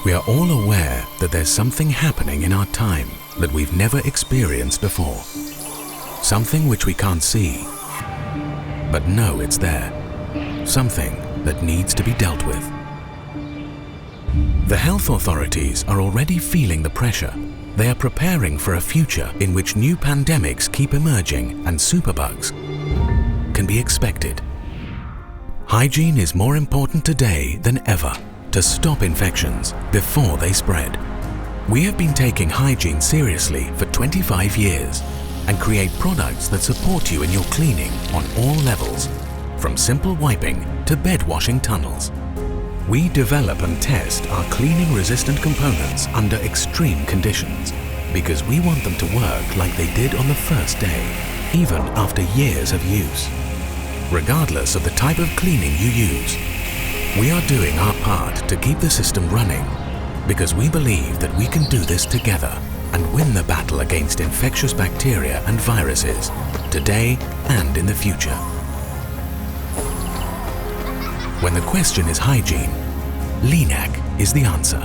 We are all aware that there's something happening in our time that we've never experienced before. Something which we can't see, but know it's there. Something that needs to be dealt with. The health authorities are already feeling the pressure. They are preparing for a future in which new pandemics keep emerging and superbugs can be expected. Hygiene is more important today than ever to stop infections before they spread. We have been taking hygiene seriously for 25 years and create products that support you in your cleaning on all levels, from simple wiping to bed washing tunnels. We develop and test our cleaning-resistant components under extreme conditions because we want them to work like they did on the first day, even after years of use. Regardless of the type of cleaning you use, we are doing our part to keep the system running because we believe that we can do this together and win the battle against infectious bacteria and viruses today and in the future. When the question is hygiene, LINAK is the answer.